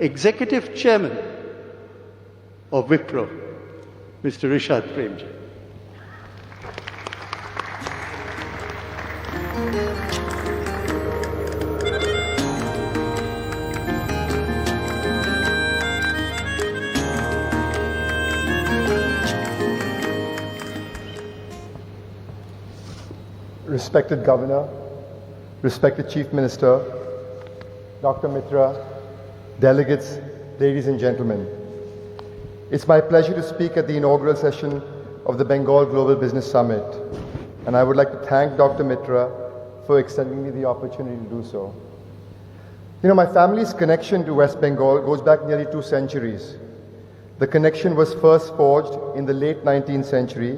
Executive Chairman of Wipro, Mr. Rishad Premji. Respected Governor, respected Chief Minister, Dr. Mitra, delegates, ladies and gentlemen. It's my pleasure to speak at the inaugural session of the Bengal Global Business Summit, and I would like to thank Dr. Mitra for extending me the opportunity to do so. You know, my family's connection to West Bengal goes back nearly 2 centuries. The connection was first forged in the late 19th century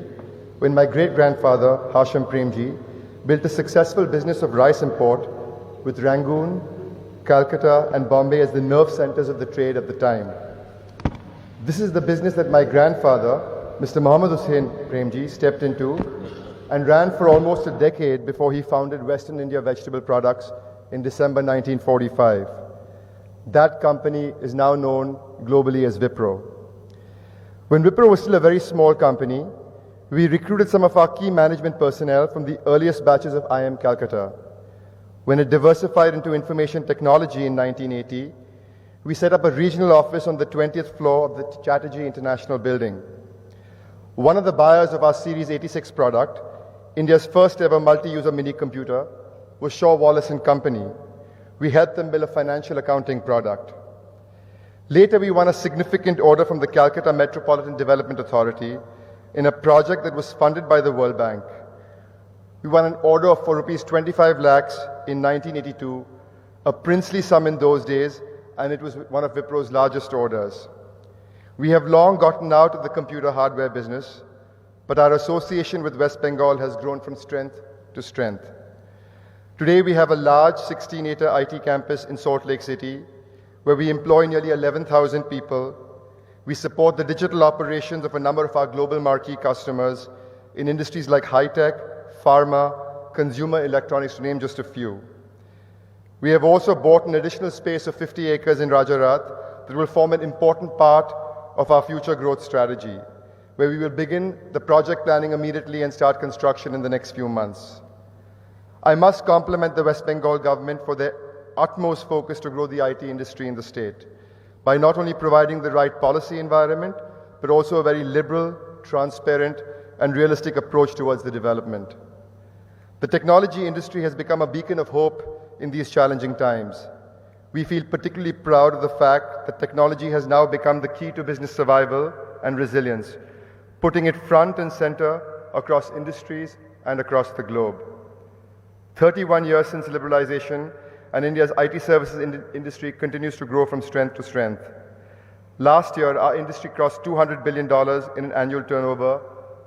when my great-grandfather, Rishad Premji, built a successful business of rice import with Rangoon, Calcutta and Bombay as the nerve centers of the trade at the time. This is the business that my grandfather, Mr. Mohammad Hussain Premji, stepped into and ran for almost a decade before he founded Western India Vegetable Products in December 1945. That company is now known globally as Wipro. When Wipro was still a very small company, we recruited some of our key management personnel from the earliest batches of IIM Calcutta. When it diversified into information technology in 1980, we set up a regional office on the 20th floor of the Chatterjee International Building. One of the buyers of our Series 86 product, India's first ever multi-user mini computer, was Shaw Wallace and Company. We helped them build a financial accounting product. Later, we won a significant order from the Calcutta Metropolitan Development Authority in a project that was funded by the World Bank. We won an order for rupees 25 lakhs in 1982, a princely sum in those days, and it was one of Wipro's largest orders. We have long gotten out of the computer hardware business, but our association with West Bengal has grown from strength to strength. Today, we have a large 16-acre IT campus in Salt Lake City, where we employ nearly 11,000 people. We support the digital operations of a number of our global marquee customers in industries like high-tech, pharma, consumer electronics, to name just a few. We have also bought an additional space of 50 acres in Rajarat that will form an important part of our future growth strategy, where we will begin the project planning immediately and start construction in the next few months. I must compliment the West Bengal government for their utmost focus to grow the IT industry in the state, by not only providing the right policy environment, but also a very liberal, transparent, and realistic approach towards the development. The technology industry has become a beacon of hope in these challenging times. We feel particularly proud of the fact that technology has now become the key to business survival and resilience, putting it front and center across industries and across the globe. 31 years since liberalization, and India's IT services industry continues to grow from strength to strength. Last year, our industry crossed $200 billion in an annual turnover,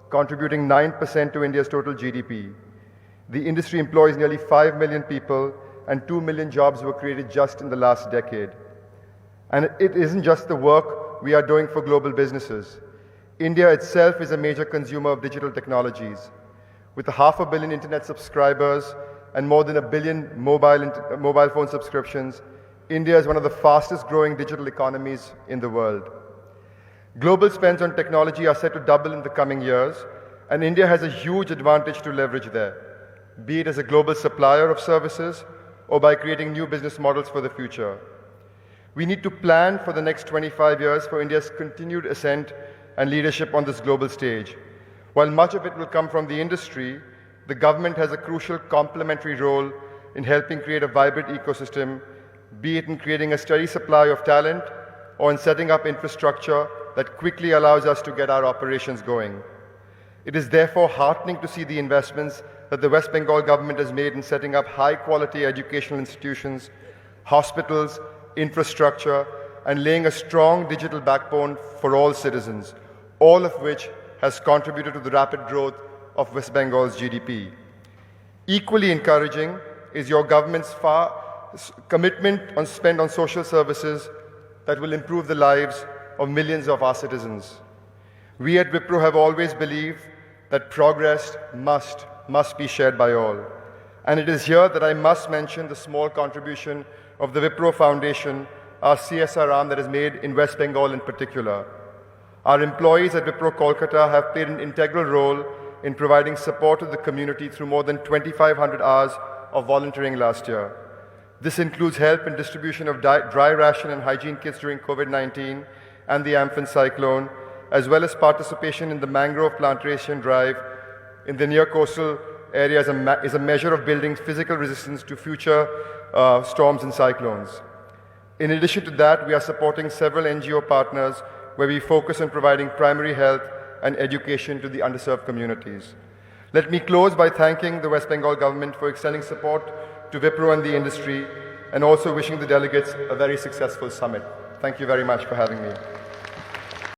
contributing 9% to India's total GDP. The industry employs nearly 5 million people, and 2 million jobs were created just in the last decade. And it isn't just the work we are doing for global businesses. India itself is a major consumer of digital technologies. With 500 million internet subscribers, and more than 1 billion mobile phone subscriptions, India is one of the fastest growing digital economies in the world. Global spends on technology are set to double in the coming years, and India has a huge advantage to leverage there, be it as a global supplier of services or by creating new business models for the future. We need to plan for the next 25 years for India's continued ascent and leadership on this global stage. While much of it will come from the industry, the government has a crucial complementary role in helping create a vibrant ecosystem, be it in creating a steady supply of talent or in setting up infrastructure that quickly allows us to get our operations going. It is therefore heartening to see the investments that the West Bengal government has made in setting up high-quality educational institutions, hospitals, infrastructure, and laying a strong digital backbone for all citizens, all of which has contributed to the rapid growth of West Bengal's GDP. Equally encouraging is your government's commitment on spend on social services that will improve the lives of millions of our citizens. We at Wipro have always believed that progress must be shared by all. And it is here that I must mention the small contribution of the Wipro Foundation, our CSR arm that is made in West Bengal in particular. Our employees at Wipro Kolkata have played an integral role in providing support to the community through more than 2,500 hours of volunteering last year. This includes help in distribution of dry ration and hygiene kits during COVID-19 and the Amphan cyclone, as well as participation in the mangrove plantation drive in the near coastal area is a measure of building physical resistance to future storms and cyclones. In addition to that, we are supporting several NGO partners where we focus on providing primary health and education to the underserved communities. Let me close by thanking the West Bengal government for extending support to Wipro and the industry, and also wishing the delegates a very successful summit. Thank you very much for having me.